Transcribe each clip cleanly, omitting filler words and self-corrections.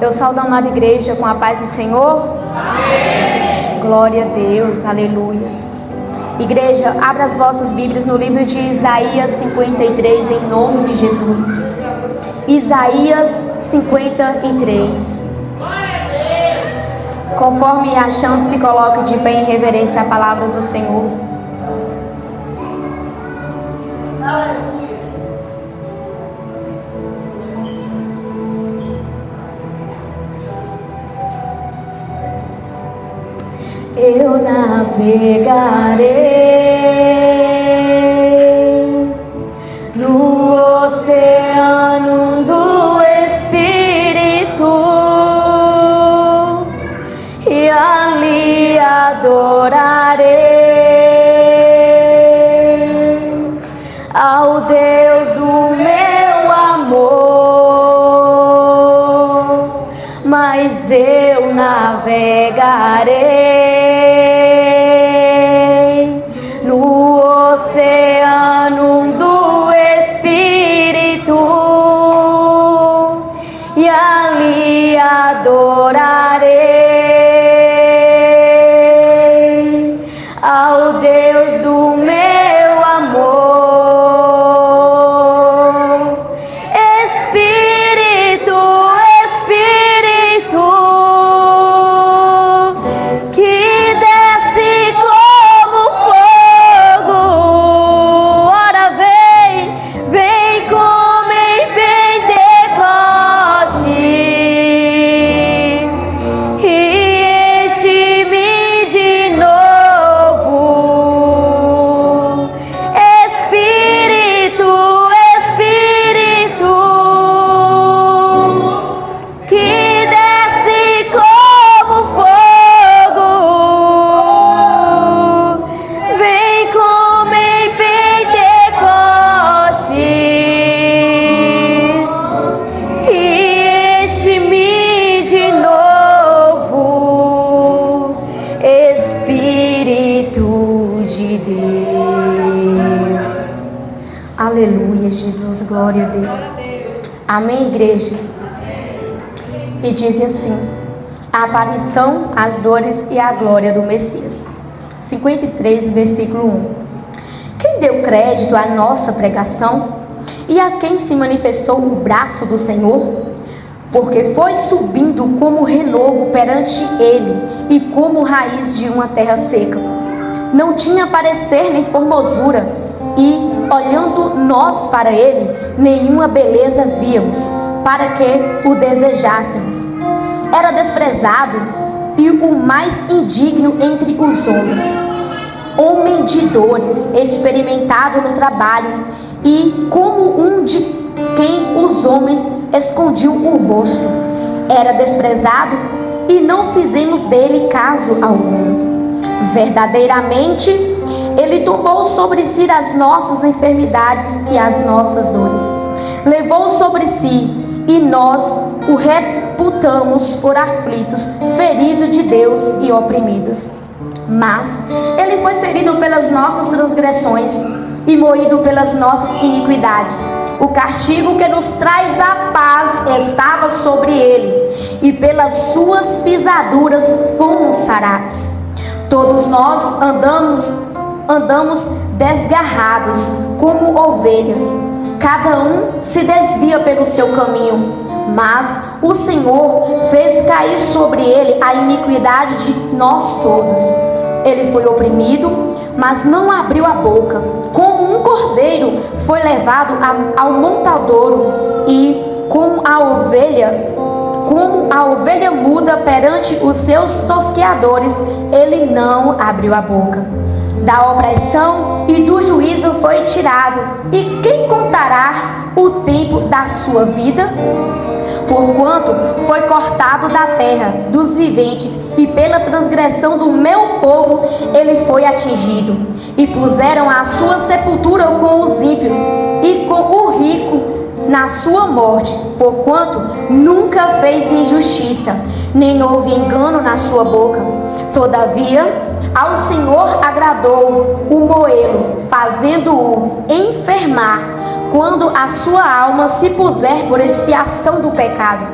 Eu saúdo a amada igreja com a paz do Senhor. Amém. Glória a Deus, aleluias. Igreja, abra as vossas Bíblias no livro de Isaías 53, em nome de Jesus. Isaías 53. Conforme achando, se coloque de pé em reverência à palavra do Senhor. Eu navegarei no oceano do Espírito e ali adorarei ao Deus do meu amor, mas eu navegarei oceano do Espírito e ali adorarei ao Deus do meu amor. Espírito, Espírito, que desce como fogo. Ora vem, vem como em Pentecostes e enche-me de novo. Espírito, Espírito, que desce como fogo, vem como em Pentecostes e enche-me de novo. Espírito de Deus. Aleluia, Jesus, glória a Deus. Amém, igreja? E diz assim: a aparição, as dores e a glória do Messias. 53, versículo 1. Quem deu crédito à nossa pregação e a quem se manifestou o braço do Senhor? Porque foi subindo como renovo perante ele e como raiz de uma terra seca. Não tinha parecer nem formosura, e olhando nós para ele, nenhuma beleza víamos, para que o desejássemos. Era desprezado e o mais indigno entre os homens, homem de dores, experimentado no trabalho, e como um de quem os homens escondiam o rosto. Era desprezado e não fizemos dele caso algum. Verdadeiramente, ele tomou sobre si as nossas enfermidades e as nossas dores. Levou sobre si, e nós o reputamos por aflitos, ferido de Deus e oprimidos. Mas ele foi ferido pelas nossas transgressões e moído pelas nossas iniquidades. O castigo que nos traz a paz estava sobre ele, e pelas suas pisaduras fomos sarados. Todos nós andamos desgarrados como ovelhas, cada um se desvia pelo seu caminho, mas o Senhor fez cair sobre ele a iniquidade de nós todos. Ele foi oprimido, mas não abriu a boca. Como um cordeiro foi levado ao montadouro, e como a ovelha muda perante os seus tosqueadores, ele não abriu a boca. Da opressão e do juízo foi tirado, e quem contará o tempo da sua vida? Porquanto foi cortado da terra dos viventes, e pela transgressão do meu povo ele foi atingido. E puseram a sua sepultura com os ímpios, e com o rico na sua morte, porquanto nunca fez injustiça, nem houve engano na sua boca. Todavia, ao Senhor agradou o moê-lo, fazendo-o enfermar, quando a sua alma se puser por expiação do pecado.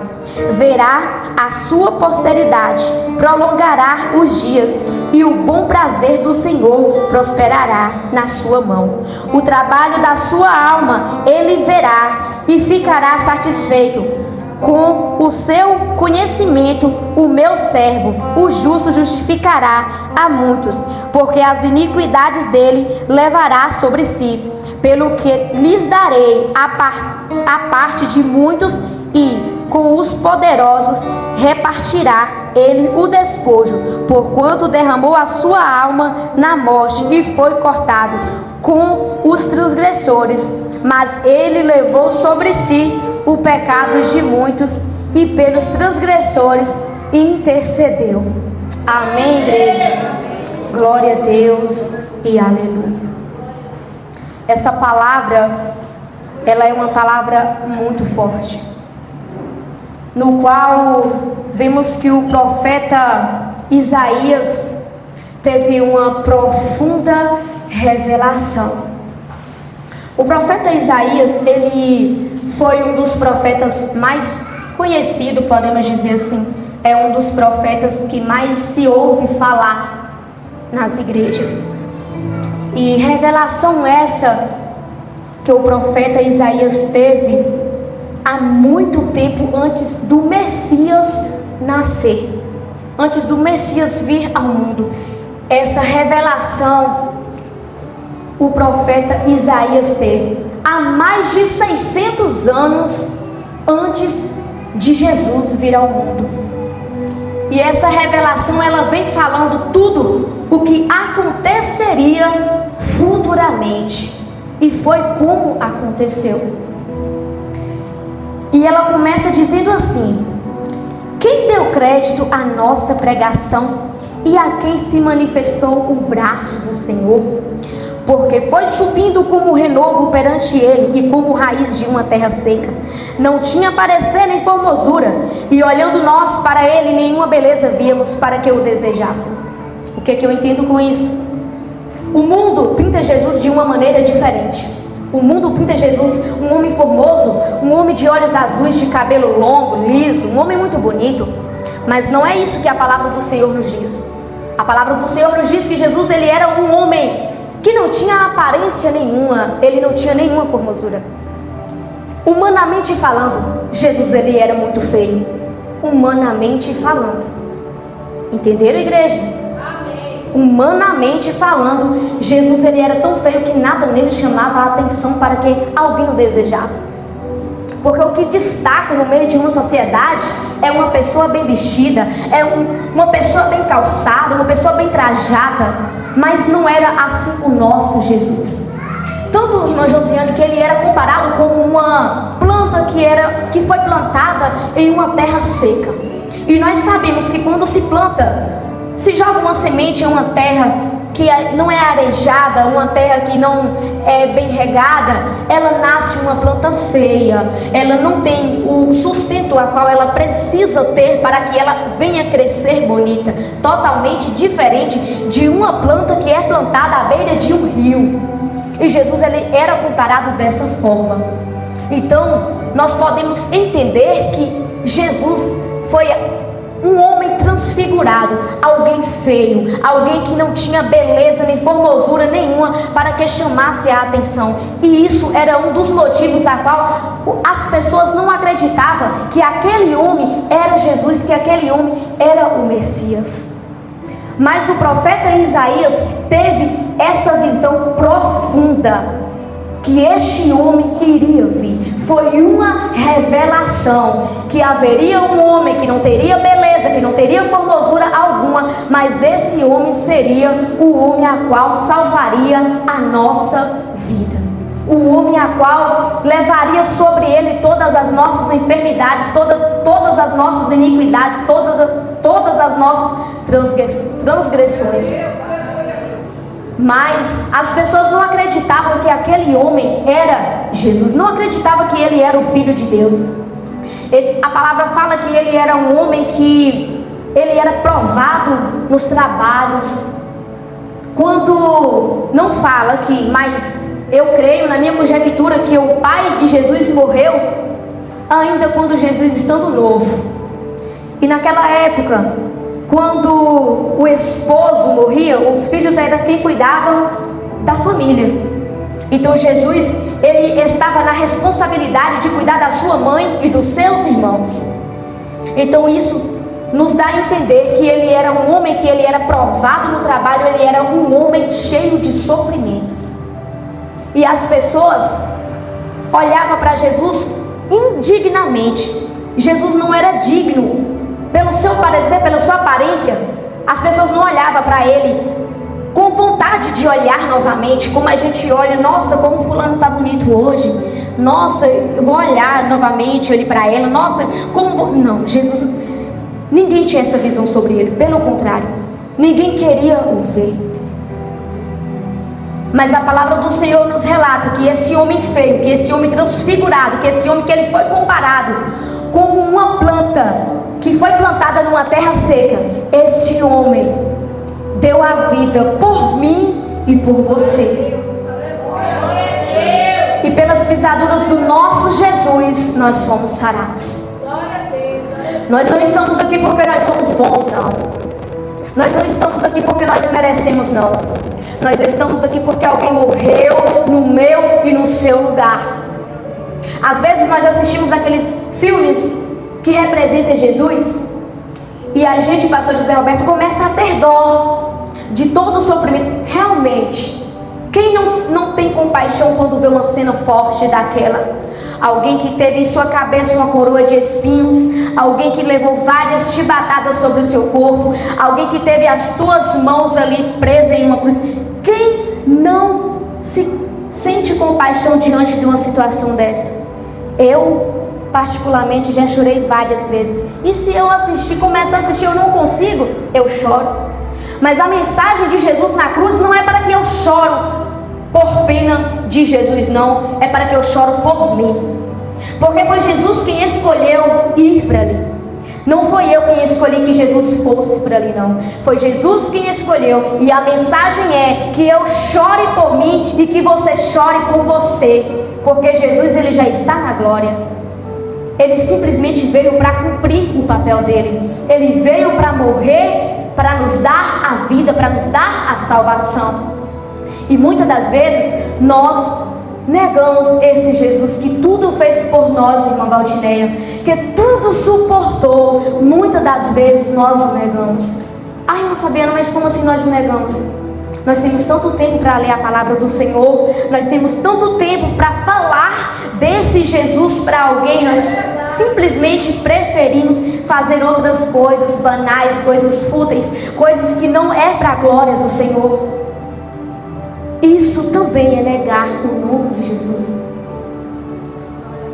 verá a sua posteridade, prolongará os dias, e o bom prazer do Senhor prosperará na sua mão. O trabalho da sua alma ele verá e ficará satisfeito. Com o seu conhecimento, o meu servo, o justo, justificará a muitos, porque as iniquidades dele levará sobre si. Pelo que lhes darei a parte de muitos, e com os poderosos repartirá ele o despojo, porquanto derramou a sua alma na morte e foi cortado com os transgressores. Mas ele levou sobre si o pecado de muitos e pelos transgressores intercedeu. Amém, igreja? Glória a Deus e aleluia. Essa palavra, ela é uma palavra muito forte, no qual vemos que o profeta Isaías teve uma profunda revelação. O profeta Isaías, ele foi um dos profetas mais conhecidos, podemos dizer assim. É um dos profetas que mais se ouve falar nas igrejas. E revelação essa que o profeta Isaías teve há muito tempo antes do Messias nascer, antes do Messias vir ao mundo. Essa revelação o profeta Isaías teve há mais de 600 anos antes de Jesus vir ao mundo. E essa revelação ela vem falando tudo o que aconteceria futuramente. E foi como aconteceu. E ela começa dizendo assim: quem deu crédito à nossa pregação e a quem se manifestou o braço do Senhor? Porque foi subindo como renovo perante ele e como raiz de uma terra seca. Não tinha parecer nem formosura, e olhando nós para ele, nenhuma beleza víamos para que o desejássemos. O que eu entendo com isso? O mundo pinta Jesus de uma maneira diferente. O mundo pinta Jesus um homem formoso, um homem de olhos azuis, de cabelo longo, liso, um homem muito bonito. Mas não é isso que a palavra do Senhor nos diz. A palavra do Senhor nos diz que Jesus ele era um homem que não tinha aparência nenhuma, ele não tinha nenhuma formosura. Humanamente falando, Jesus ele era muito feio. Humanamente falando. Entenderam, igreja? Amém. Humanamente falando, Jesus ele era tão feio que nada nele chamava a atenção para que alguém o desejasse. Porque o que destaca no meio de uma sociedade é uma pessoa bem vestida, é uma pessoa bem calçada, uma pessoa bem trajada. Mas não era assim o nosso Jesus. Tanto, irmã Josiane, que ele era comparado com uma planta que foi plantada em uma terra seca. E nós sabemos que quando se planta, se joga uma semente em uma terra que não é arejada, uma terra que não é bem regada, ela nasce uma planta feia. Ela não tem o sustento a qual ela precisa ter para que ela venha crescer bonita. Totalmente diferente de uma planta que é plantada à beira de um rio. E Jesus ele era comparado dessa forma. Então nós podemos entender que Jesus foi um homem transfigurado, alguém feio, alguém que não tinha beleza nem formosura nenhuma para que chamasse a atenção. E isso era um dos motivos a qual as pessoas não acreditavam que aquele homem era Jesus, que aquele homem era o Messias. Mas o profeta Isaías teve essa visão profunda que este homem iria vir. Foi uma revelação que haveria um homem que não teria beleza, que não teria formosura alguma, mas esse homem seria o homem a qual salvaria a nossa vida. O homem a qual levaria sobre ele todas as nossas enfermidades, todas as nossas iniquidades, todas as nossas transgressões. Mas as pessoas não acreditavam que aquele homem era Jesus, não acreditavam que ele era o Filho de Deus. A palavra fala que ele era um homem que ele era provado nos trabalhos. Quando não fala aqui, mas eu creio na minha conjectura que o pai de Jesus morreu ainda quando Jesus estando novo. E naquela época, quando o esposo morria, os filhos eram quem cuidavam da família. Então Jesus, ele estava na responsabilidade de cuidar da sua mãe e dos seus irmãos. Então isso nos dá a entender que ele era um homem, que ele era provado no trabalho, ele era um homem cheio de sofrimentos. E as pessoas olhavam para Jesus indignamente. Jesus não era digno, pelo seu parecer, pela sua aparência. As pessoas não olhavam para ele com vontade de olhar novamente, como a gente olha, nossa, como fulano está bonito hoje, nossa, eu vou olhar novamente, olhar para ela, nossa, como vou... Não, Jesus, ninguém tinha essa visão sobre ele, pelo contrário, ninguém queria o ver. Mas a palavra do Senhor nos relata que esse homem feio, que esse homem transfigurado, que esse homem que ele foi comparado como uma planta que foi plantada numa terra seca, esse homem deu a vida por mim e por você. E pelas pisaduras do nosso Jesus, nós fomos sarados. Nós não estamos aqui porque nós somos bons, não. Nós não estamos aqui porque nós merecemos, não. Nós estamos aqui porque alguém morreu no meu e no seu lugar. Às vezes nós assistimos aqueles filmes que representam Jesus e a gente, pastor José Roberto, começa a ter dó de todo o sofrimento. Realmente, quem não tem compaixão quando vê uma cena forte daquela? Alguém que teve em sua cabeça uma coroa de espinhos, alguém que levou várias chibatadas sobre o seu corpo, alguém que teve as suas mãos ali presas em uma cruz. Quem não se sente compaixão diante de uma situação dessa? Eu, particularmente, já chorei várias vezes. E se eu começar a assistir, eu não consigo, eu choro. Mas a mensagem de Jesus na cruz não é para que eu choro por pena de Jesus, não. É para que eu choro por mim. Porque foi Jesus quem escolheu ir para ali. Não foi eu quem escolhi que Jesus fosse para ali, não. Foi Jesus quem escolheu. E a mensagem é que eu chore por mim e que você chore por você. Porque Jesus, ele já está na glória. Ele simplesmente veio para cumprir o papel dele. Ele veio para morrer, para nos dar a vida, para nos dar a salvação. E muitas das vezes nós negamos esse Jesus que tudo fez por nós, irmã Valdineia, que tudo suportou. Muitas das vezes nós o negamos. Ai, irmã Fabiana, mas como assim nós o negamos? Nós temos tanto tempo para ler a palavra do Senhor, nós temos tanto tempo para falar desse Jesus para alguém, nós simplesmente preferimos fazer outras coisas banais, coisas fúteis, coisas que não é para a glória do Senhor. Isso também é negar o nome de Jesus.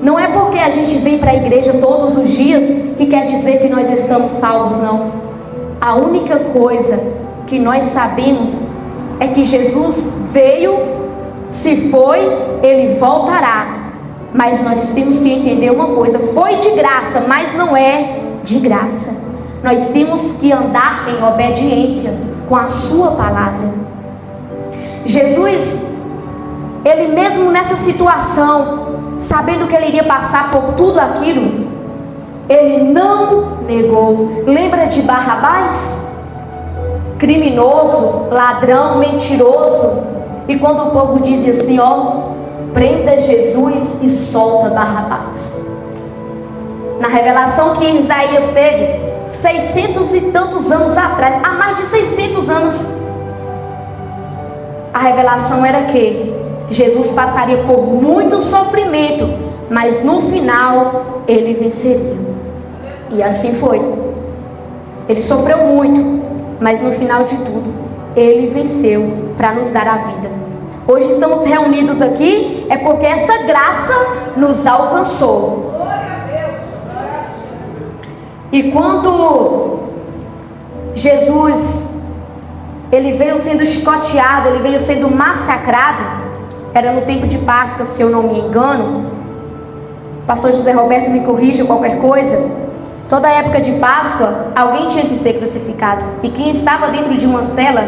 Não é porque a gente vem para a igreja todos os dias que quer dizer que nós estamos salvos, não. A única coisa que nós sabemos é que Jesus veio, se foi, ele voltará. Mas nós temos que entender uma coisa: foi de graça, mas não é de graça. Nós temos que andar em obediência com a sua palavra. Jesus, ele mesmo nessa situação, sabendo que ele iria passar por tudo aquilo, ele não negou. Lembra de Barrabás? Criminoso, ladrão, mentiroso. E quando o povo dizia assim, ó, prenda Jesus e solta Barrabás. Na revelação que Isaías teve 600 e tantos anos atrás, há mais de 600 anos, a revelação era que Jesus passaria por muito sofrimento, mas no final ele venceria. E assim foi. Ele sofreu muito, mas no final de tudo ele venceu para nos dar a vida. Hoje estamos reunidos aqui é porque essa graça nos alcançou. E quando Jesus, ele veio sendo chicoteado, ele veio sendo massacrado, era no tempo de Páscoa, se eu não me engano. Pastor José Roberto me corrija qualquer coisa. Toda época de Páscoa, alguém tinha que ser crucificado. E quem estava dentro de uma cela,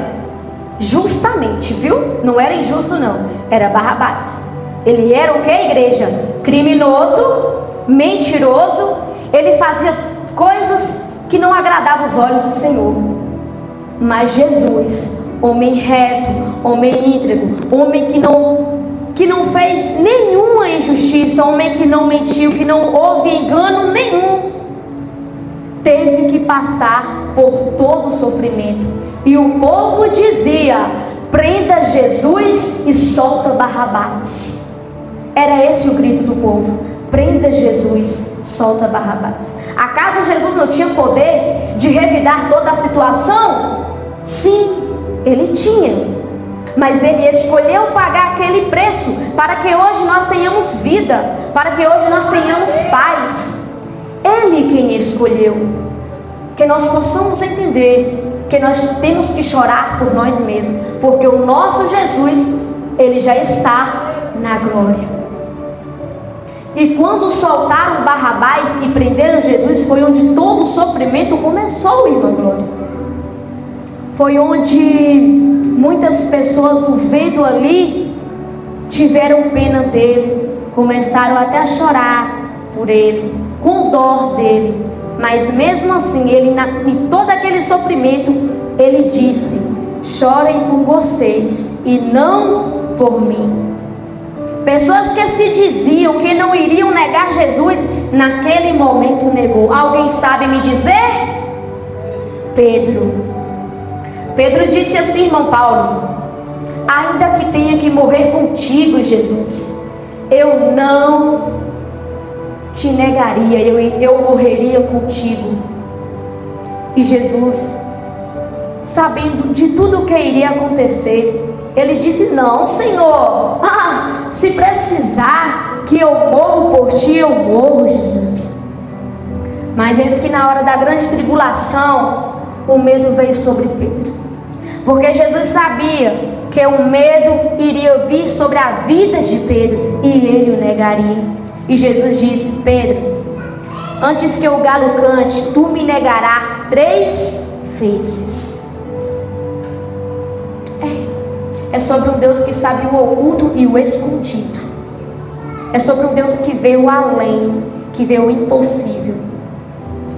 justamente, viu? Não era injusto não, era Barrabás. Ele era o que, igreja? Criminoso, mentiroso, ele fazia coisas que não agradavam os olhos do Senhor. Mas Jesus, homem reto, homem íntegro, homem que não fez nenhuma injustiça, homem que não mentiu, que não houve engano nenhum, teve que passar por todo o sofrimento. E o povo dizia: prenda Jesus e solta Barrabás. Era esse o grito do povo: prenda Jesus, solta Barrabás. Acaso Jesus não tinha poder de revidar toda a situação? Sim, ele tinha. Mas ele escolheu pagar aquele preço para que hoje nós tenhamos vida, para que hoje nós tenhamos paz. Ele quem escolheu. Que nós possamos entender que nós temos que chorar por nós mesmos, porque o nosso Jesus, ele já está na glória. E quando soltaram Barrabás e prenderam Jesus, foi onde todo o sofrimento começou, irmã Glória. Foi onde muitas pessoas, o vendo ali, tiveram pena dele, começaram até a chorar por ele, com dor dele. Mas mesmo assim, ele, em todo aquele sofrimento, ele disse: chorem por vocês e não por mim. Pessoas que se diziam que não iriam negar Jesus, naquele momento negou. Alguém sabe me dizer? Pedro. Pedro disse assim, irmão Paulo: ainda que tenha que morrer contigo, Jesus, eu não te negaria, eu morreria contigo. E Jesus, sabendo de tudo o que iria acontecer, ele disse: não, Senhor, se precisar que eu morro por ti, eu morro, Jesus. Mas eis que na hora da grande tribulação, o medo veio sobre Pedro, porque Jesus sabia que o medo iria vir sobre a vida de Pedro e ele o negaria. E Jesus disse: Pedro, antes que o galo cante, tu me negarás 3 vezes. É sobre um Deus que sabe o oculto e o escondido. É sobre um Deus que vê o além, que vê o impossível.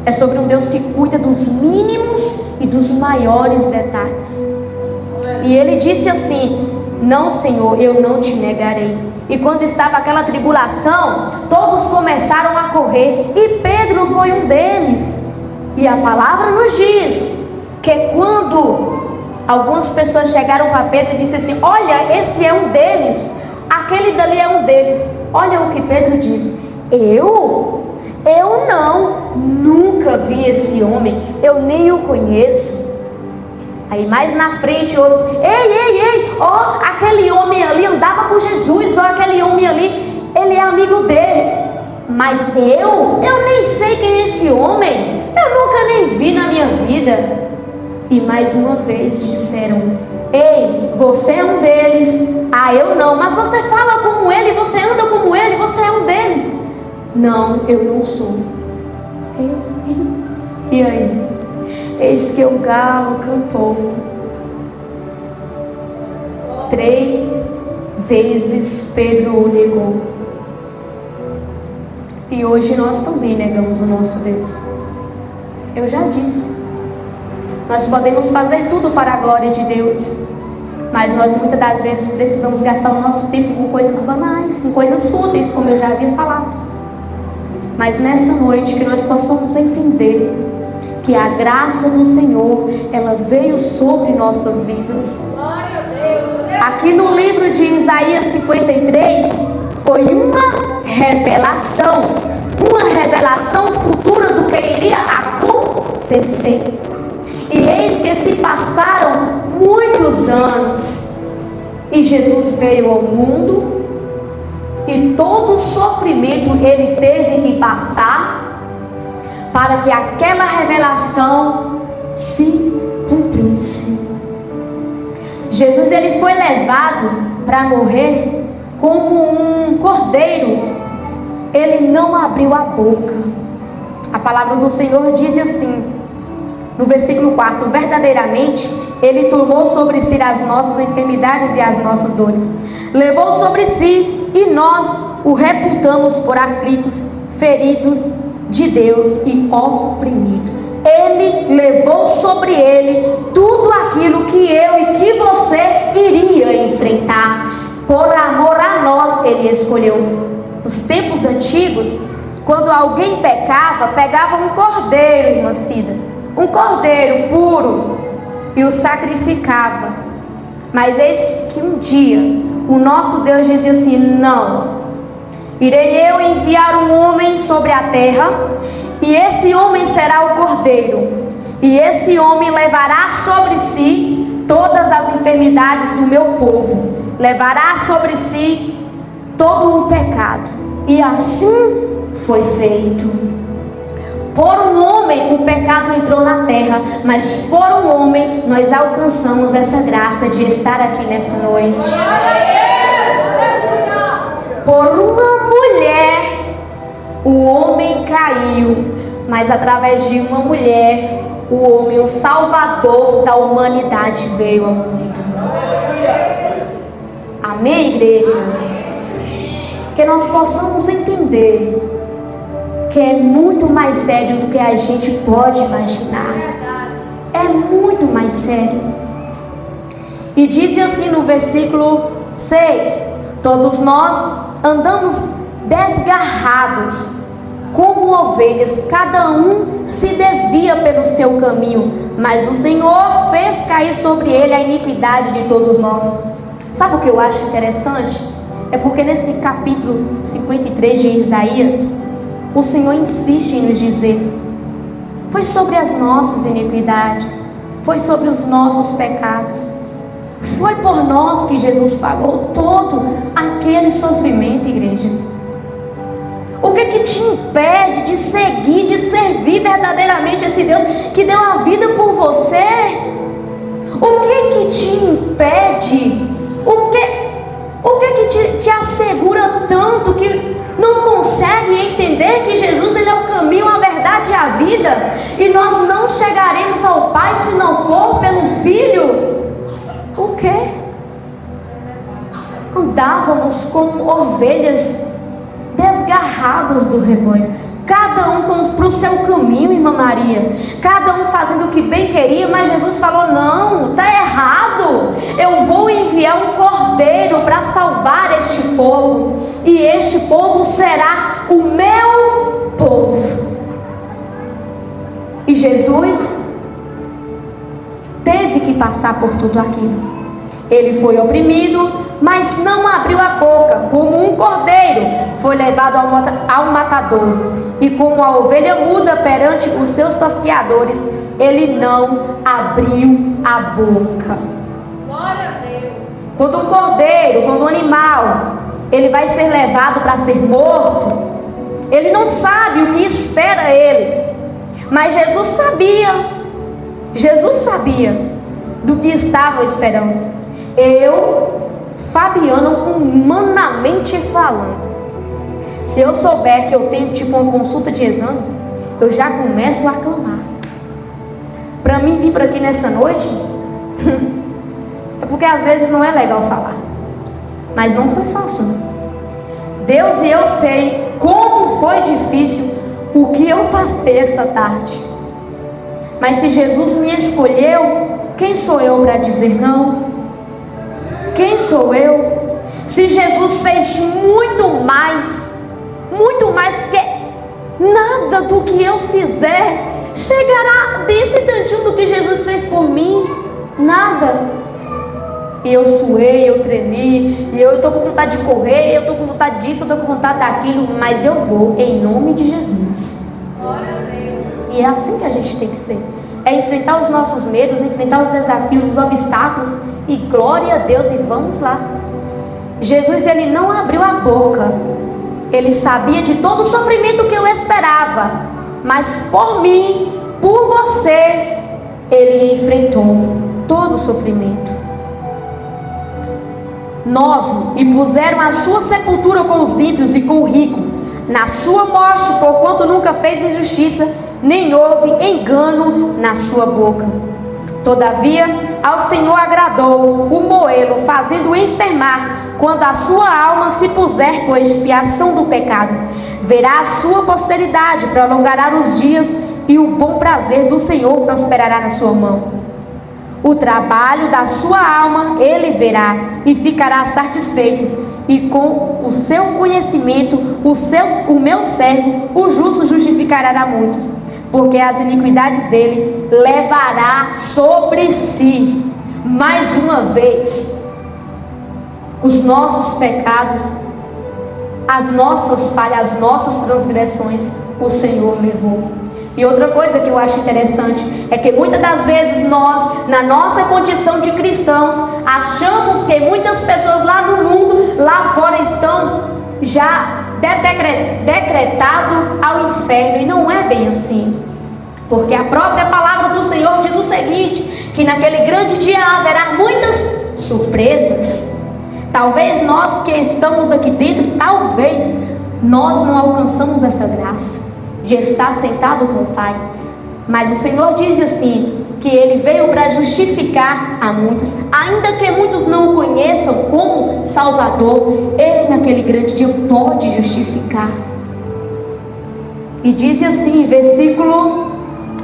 É sobre um Deus que cuida dos mínimos e dos maiores detalhes. E ele disse assim: não, Senhor, eu não te negarei. E quando estava aquela tribulação, todos começaram a correr, e Pedro foi um deles. E a palavra nos diz que quando algumas pessoas chegaram para Pedro e disseram assim: olha, esse é um deles, aquele dali é um deles. Olha o que Pedro disse: eu não, nunca vi esse homem, eu nem o conheço. Aí mais na frente outros: ei, ó, aquele homem ali andava com Jesus, ó, aquele homem ali, ele é amigo dele. Mas eu nem sei quem é esse homem, eu nunca nem vi na minha vida. E mais uma vez disseram: ei, você é um deles. Eu não, mas você fala como ele, você anda como ele, você é um deles. Não, eu não sou. E aí? Eis que o galo cantou. 3 vezes Pedro o negou. E hoje nós também negamos o nosso Deus. Eu já disse, nós podemos fazer tudo para a glória de Deus, mas nós muitas das vezes precisamos gastar o nosso tempo com coisas banais, com coisas fúteis, como eu já havia falado. Mas nessa noite que nós possamos entender que a graça do Senhor, ela veio sobre nossas vidas. Aqui no livro de Isaías 53, foi uma revelação futura do que iria acontecer. E eis que se passaram muitos anos, e Jesus veio ao mundo, e todo o sofrimento ele teve que passar, para que aquela revelação se cumprisse. Jesus, ele foi levado para morrer como um cordeiro. Ele não abriu a boca. A palavra do Senhor diz assim, no versículo 4: verdadeiramente ele tomou sobre si as nossas enfermidades e as nossas dores, levou sobre si, e nós o reputamos por aflitos, feridos de Deus e oprimido. Ele levou sobre ele tudo aquilo que eu e que você iria enfrentar. Por amor a nós, ele escolheu. Nos tempos antigos, quando alguém pecava, pegava um cordeiro, irmã Cida, um cordeiro puro, e o sacrificava. Mas eis que um dia o nosso Deus dizia assim: não, irei eu enviar um homem sobre a terra, e esse homem será o cordeiro, e esse homem levará sobre si todas as enfermidades do meu povo, levará sobre si todo o pecado. E assim foi feito. Por um homem o pecado entrou na terra, mas por um homem nós alcançamos essa graça de estar aqui nessa noite. Por uma mulher o homem caiu, mas através de uma mulher o homem, o Salvador da humanidade, veio ao mundo. Amém, igreja? Que nós possamos entender que é muito mais sério do que a gente pode imaginar. É muito mais sério. E diz assim no versículo 6: todos nós andamos desgarrados como ovelhas, cada um se desvia pelo seu caminho, mas o Senhor fez cair sobre ele a iniquidade de todos nós. Sabe o que eu acho interessante? É porque nesse capítulo 53 de Isaías, o Senhor insiste em nos dizer: foi sobre as nossas iniquidades, foi sobre os nossos pecados, foi por nós que Jesus pagou todo aquele sofrimento, igreja. O que te impede de seguir, de servir verdadeiramente esse Deus que deu a vida por você? O que te impede? O que te assegura tanto que não consegue entender que Jesus, ele é o caminho, a verdade e a vida, e nós não chegaremos ao Pai se não for pelo Filho? O quê? Andávamos como ovelhas desgarradas do rebanho, cada um para o seu caminho, irmã Maria, cada um fazendo o que bem queria, mas Jesus falou: não, está errado, eu vou enviar um cordeiro para salvar este povo, e este povo será o meu povo. E Jesus teve que passar por tudo aquilo. Ele foi oprimido, mas não abriu a boca. Como um cordeiro foi levado ao matador, e como a ovelha muda perante os seus tosqueadores, ele não abriu a boca. Glória a Deus. Quando um cordeiro, quando um animal, ele vai ser levado para ser morto, ele não sabe o que espera ele, mas Jesus sabia do que estava esperando. Eu, Fabiana, humanamente falando, se eu souber que eu tenho tipo uma consulta de exame, eu já começo a aclamar. Para mim vir para aqui nessa noite é porque às vezes não é legal falar, mas não foi fácil, não. Deus e eu sei como foi difícil o que eu passei essa tarde, mas se Jesus me escolheu, quem sou eu para dizer não? Quem sou eu? Se Jesus fez muito mais que nada do que eu fizer chegará desse tantinho do que Jesus fez por mim. Nada. E eu suei, eu tremi, e eu estou com vontade de correr, eu estou com vontade disso, eu estou com vontade daquilo, mas eu vou em nome de Jesus. E é assim que a gente tem que ser. É enfrentar os nossos medos, enfrentar os desafios, os obstáculos, e glória a Deus, e vamos lá. Jesus, ele não abriu a boca. Ele sabia de todo o sofrimento que eu esperava, mas por mim, por você, ele enfrentou todo o sofrimento. 9. E puseram a sua sepultura com os ímpios e com o rico, na sua morte, porquanto nunca fez injustiça, nem houve engano na sua boca. Todavia, ao Senhor agradou o moê-lo, fazendo-o enfermar, quando a sua alma se puser por expiação do pecado. Verá a sua posteridade, prolongará os dias, e o bom prazer do Senhor prosperará na sua mão. O trabalho da sua alma ele verá e ficará satisfeito, e com o seu conhecimento o meu servo, o justo, justificará a muitos, porque as iniquidades dele levará sobre si. Mais uma vez, os nossos pecados, as nossas falhas, as nossas transgressões, o Senhor levou. E outra coisa que eu acho interessante é que muitas das vezes nós, na nossa condição de cristãos, achamos que muitas pessoas lá no mundo, lá fora, estão já decretado ao inferno, e não é bem assim, porque a própria palavra do Senhor diz o seguinte, que naquele grande dia haverá muitas surpresas. Talvez nós que estamos aqui dentro, talvez nós não alcançamos essa graça de estar sentado com o Pai, mas o Senhor diz assim, que Ele veio para justificar a muitos, ainda que muitos não o conheçam como Salvador, Ele naquele grande dia pode justificar. E diz assim, versículo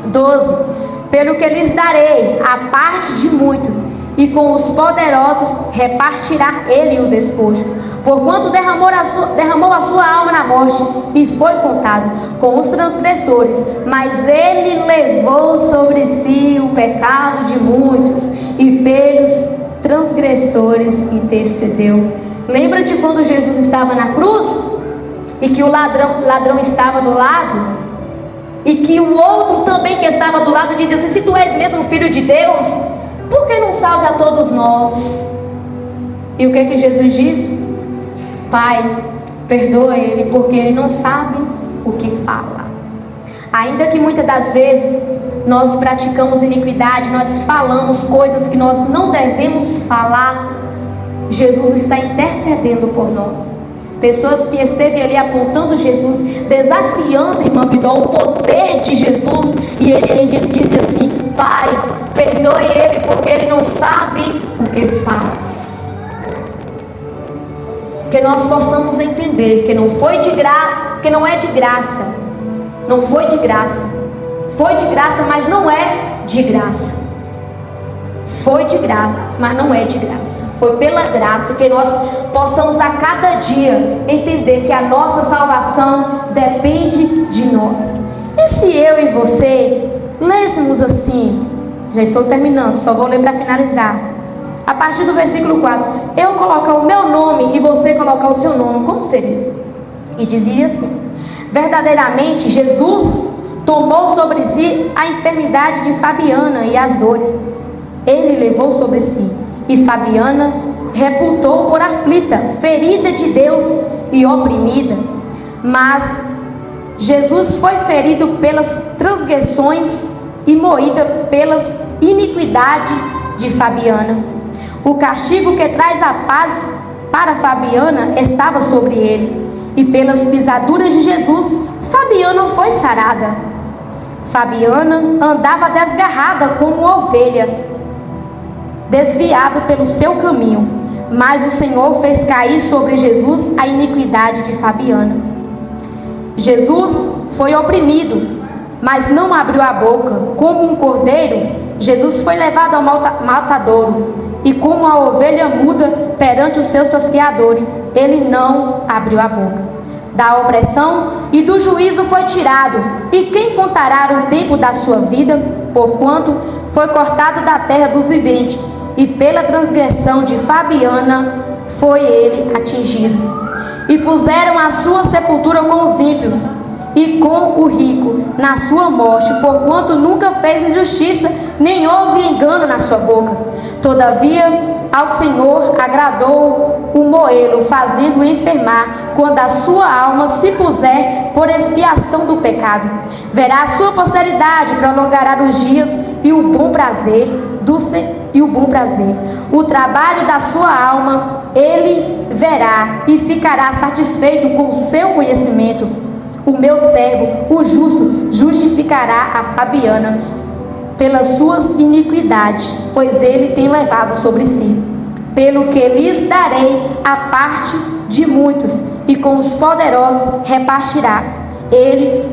12, pelo que lhes darei a parte de muitos, e com os poderosos repartirá Ele o despojo, porquanto derramou a sua alma na morte, e foi contado com os transgressores, mas Ele levou sobre si o pecado de muitos, e pelos transgressores intercedeu. Lembra de quando Jesus estava na cruz, e que o ladrão estava do lado, e que o outro também que estava do lado dizia assim, se tu és mesmo filho de Deus, por que não salve a todos nós? E o que Jesus diz? Pai, perdoa ele, porque ele não sabe o que fala. Ainda que muitas das vezes nós praticamos iniquidade, nós falamos coisas que nós não devemos falar, Jesus está intercedendo por nós. Pessoas que esteve ali apontando Jesus, desafiando irmã Bidó, o poder de Jesus, e ele disse assim, Pai, perdoe ele, porque ele não sabe o que faz. Que nós possamos entender que não foi de graça, que não é de graça. Não foi de graça. Foi de graça, mas não é de graça. Foi de graça, mas não é de graça. Foi pela graça que nós possamos a cada dia entender que a nossa salvação depende de nós. E se eu e você lêssemos assim, já estou terminando, só vou ler para finalizar. A partir do versículo 4, eu colocar o meu nome e você colocar o seu nome, como seria? E dizia assim, verdadeiramente Jesus tomou sobre si a enfermidade de Fabiana e as dores. Ele levou sobre si, e Fabiana reputou por aflita, ferida de Deus e oprimida. Mas Jesus foi ferido pelas transgressões e moída pelas iniquidades de Fabiana. O castigo que traz a paz para Fabiana estava sobre ele, e pelas pisaduras de Jesus, Fabiana foi sarada. Fabiana andava desgarrada como ovelha, desviada pelo seu caminho, mas o Senhor fez cair sobre Jesus a iniquidade de Fabiana. Jesus foi oprimido, mas não abriu a boca. Como um cordeiro, Jesus foi levado ao matadouro, e como a ovelha muda perante os seus tosqueadores, ele não abriu a boca. Da opressão e do juízo foi tirado, e quem contará o tempo da sua vida? Porquanto foi cortado da terra dos viventes, e pela transgressão de Fabiana foi ele atingido. E puseram a sua sepultura com os ímpios, e com o rico na sua morte, porquanto nunca fez injustiça, nem houve engano na sua boca. Todavia, ao Senhor agradou o moê-lo, fazendo-o enfermar, quando a sua alma se puser por expiação do pecado. Verá a sua posteridade, prolongará os dias, e o bom prazer o trabalho da sua alma ele verá, e ficará satisfeito com o seu conhecimento. O meu servo, o justo, justificará a Fabiana, pelas suas iniquidades, pois ele tem levado sobre si. Pelo que lhes darei a parte de muitos, e com os poderosos repartirá ele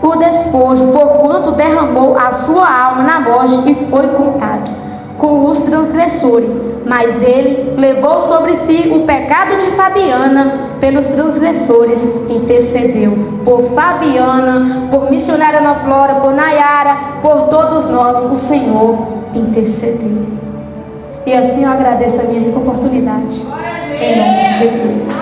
o despojo, porquanto derramou a sua alma na morte e foi contado com os transgressores. Mas ele levou sobre si o pecado de Fabiana, pelos transgressores intercedeu. Por Fabiana, por missionária Ana Flora, por Nayara, por todos nós, o Senhor intercedeu. E assim eu agradeço a minha rica oportunidade. Em nome de Jesus.